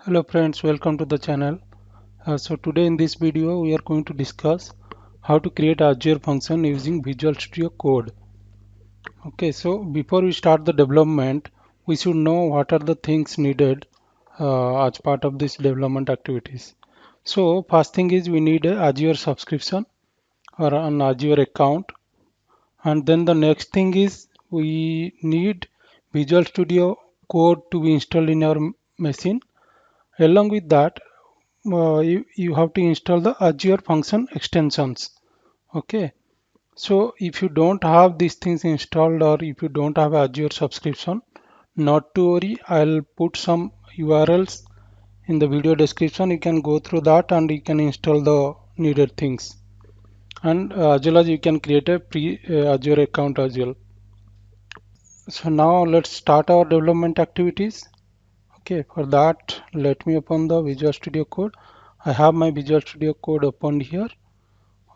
Hello friends, welcome to the channel. So today in this video we are going to discuss how to create Azure function using Visual Studio Code. Okay, so before we start the development, we should know what are the things needed as part of this development activities. So first thing is we need a Azure subscription or an Azure account, and then the next thing is we need Visual Studio Code to be installed in our machine. Along with that, you have to install the Azure function extensions. Okay, so if you don't have these things installed or if you don't have Azure subscription, not to worry, I'll put some URLs in the video description. You can go through that and you can install the needed things, and as well as you can create a pre Azure account as well. So now let's start our development activities. Okay, for that let me open the Visual Studio Code. I have my Visual Studio Code opened here.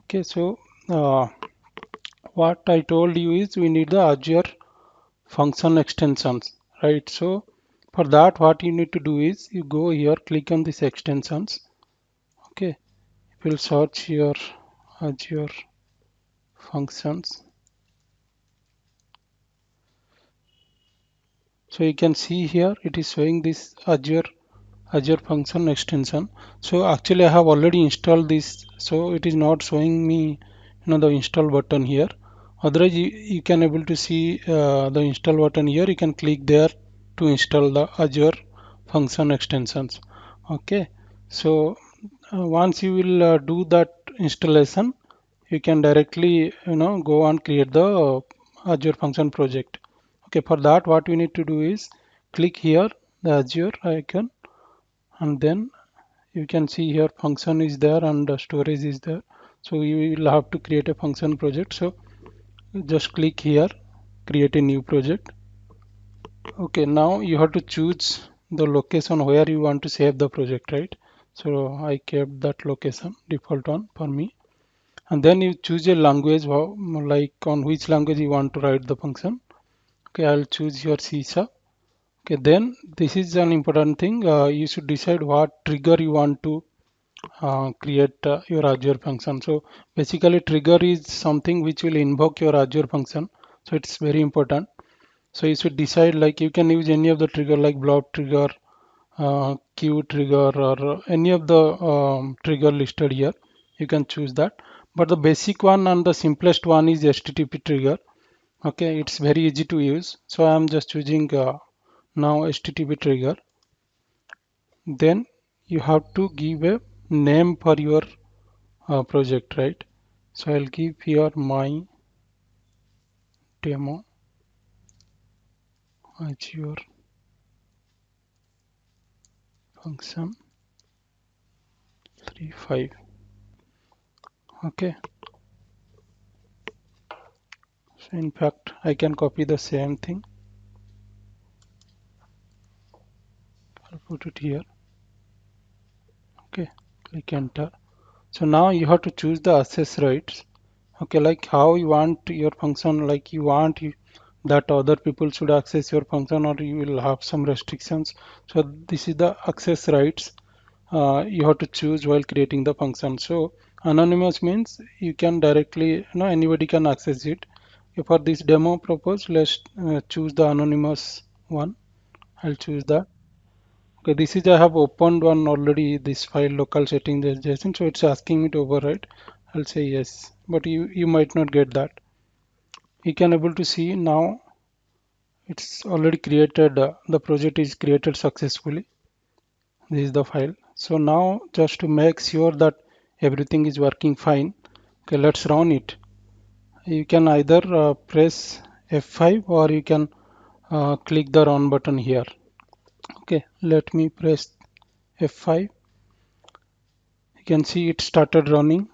Okay, so uh, what I told you is we need the Azure function extensions, right? So for that what you need to do is you go here, click on these extensions. Okay, you will search here Azure functions. So you can see here it is showing this Azure function extension. So actually I have already installed this, so it is not showing me the install button here. Otherwise you can able to see the install button here. You can click there to install the Azure function extensions. Okay, so once you will do that installation, you can directly go and create the Azure function project. Okay, for that what we need to do is click here the Azure icon, and then you can see here function is there and the storage is there. So you will have to create a function project. So just click here, create a new project. Okay, now you have to choose the location where you want to save the project, right? So I kept that location default one for me, and then you choose a language, like on which language you want to write the function. Okay, I'll choose your C sharp. Okay, then this is an important thing. You should decide what trigger you want to create your Azure function. So basically trigger is something which will invoke your Azure function. So it's very important. So you should decide, like you can use any of the trigger like blob trigger, queue trigger, or any of the trigger listed here. You can choose that. But the basic one and the simplest one is HTTP trigger. Okay, it's very easy to use. So I'm just choosing now HTTP trigger. Then you have to give a name for your project, right? So I'll give here my demo Azure function 35. Okay, so in fact I can copy the same thing. I'll put it here. Okay, click enter. So now you have to choose the access rights. Okay, like how you want your function, like you want that other people should access your function, or you will have some restrictions. So this is the access rights you have to choose while creating the function. So anonymous means you can directly, anybody can access it. For this demo purpose, let's choose the anonymous one. I'll choose that. Okay, this is I have opened one already, this file local settings JSON, so it's asking me to overwrite. I'll say yes, but you might not get that. You can able to see now it's already created. The project is created successfully. This is the file. So now just to make sure that everything is working fine, okay, let's run it. You can either press F5 or you can click the run button here. Okay, let me press F5. You can see it started running.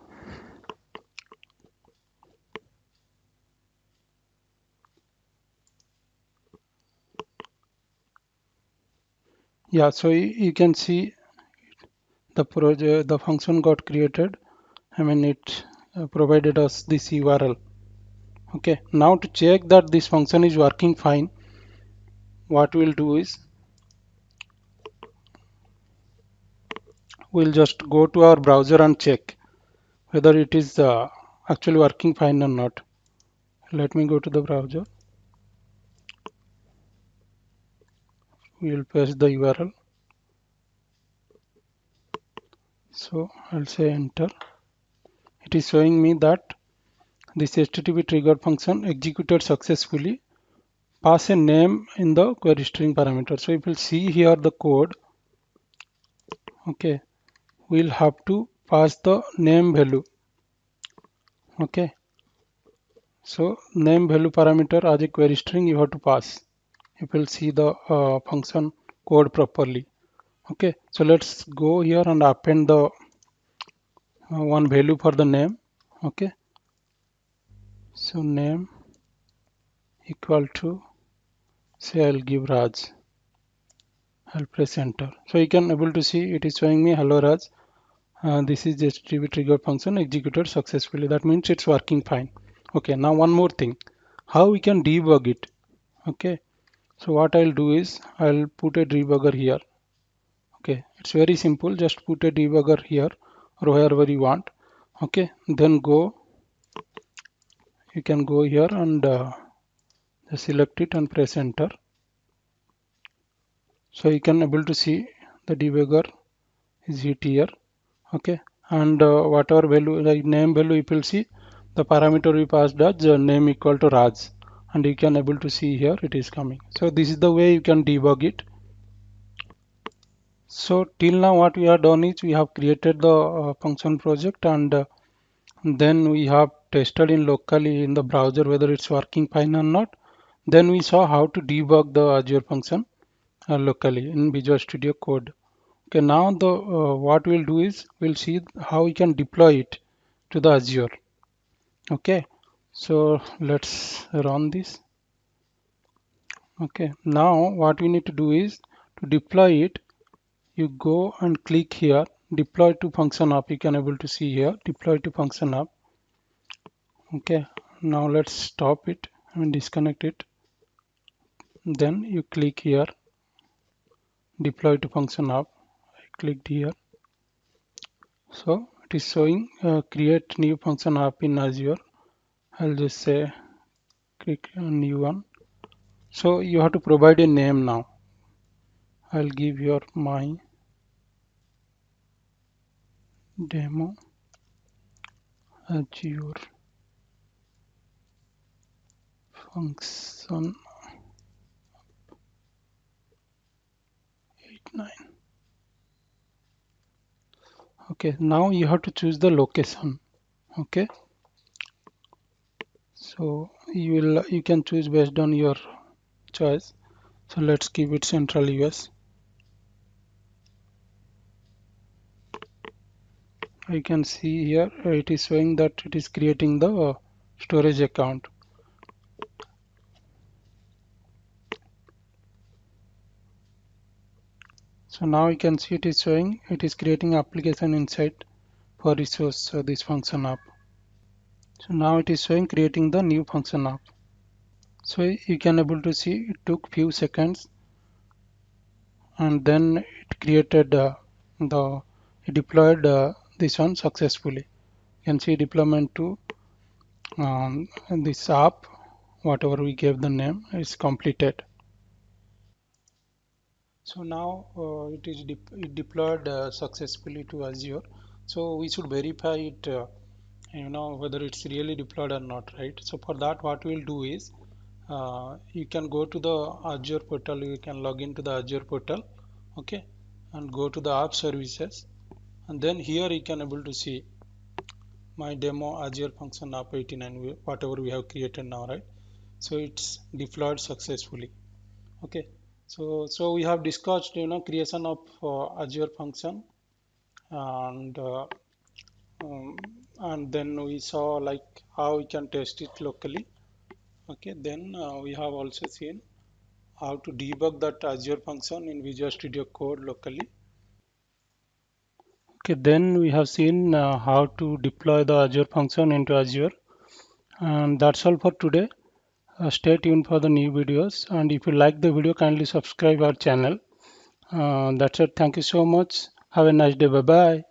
Yeah, so you can see the project, the function got created. I mean, it provided us this URL. Okay, now to check that this function is working fine, what we'll do is we'll just go to our browser and check whether it is actually working fine or not. Let me go to the browser. We will paste the URL. So I'll say enter. It is showing me that this HTTP trigger function executed successfully. Pass a name in the query string parameter. So if you see here the code, okay, we'll have to pass the name value. Okay, so name value parameter as a query string you have to pass. You will see the function code properly. Okay, so let's go here and append the one value for the name. Okay, so name equal to, say I'll give Raj. I'll press enter. So you can able to see it is showing me hello Raj. This is the HTTP trigger function executed successfully. That means it's working fine. Okay, now one more thing, how we can debug it. Okay, so what I'll do is I'll put a debugger here. Okay, it's very simple. Just put a debugger here or wherever you want. Okay, then you can go here and just select it and press enter. So you can able to see the debugger is hit here. Okay, and whatever value, the name value, you will see the parameter we passed as name equal to Raj, and you can able to see here it is coming. So this is the way you can debug it. So till now what we have done is we have created the function project, and then we have tested in locally in the browser whether it's working fine or not. Then we saw how to debug the Azure function locally in Visual Studio Code. Okay, now the what we'll do is we'll see how we can deploy it to the Azure. Okay, so let's run this. Okay, now what we need to do is to deploy it, you go and click here, deploy to function app. You can able to see here, deploy to function app. Okay, now let's stop it and disconnect it. Then you click here, deploy to function app. I clicked here. So it is showing create new function app in Azure. I'll just say click on new one. So you have to provide a name now. I'll give your my demo Azure function 89. Okay, now you have to choose the location. Okay, so you can choose based on your choice. So let's keep it Central US. I can see here it is showing that it is creating the storage account. So now you can see it is showing it is creating application inside for resource this function app. So now it is showing creating the new function app. So you can able to see it took few seconds, and then it created it deployed this one successfully. You can see deployment to this app, whatever we gave the name, is completed. So now it deployed successfully to Azure. So we should verify it, whether it's really deployed or not, right? So for that, what we'll do is you can go to the Azure portal. You can log into the Azure portal, okay, and go to the app services, and then here you can able to see my demo Azure function app 89, whatever we have created now, right? So it's deployed successfully. Okay, so we have discussed creation of Azure function, and and then we saw like how we can test it locally. Okay, then we have also seen how to debug that Azure function in Visual Studio Code locally. Okay, then we have seen how to deploy the Azure function into Azure, and that's all for today. Stay tuned for the new videos, and if you like the video, kindly subscribe our channel. That's it. Thank you so much. Have a nice day. Bye bye.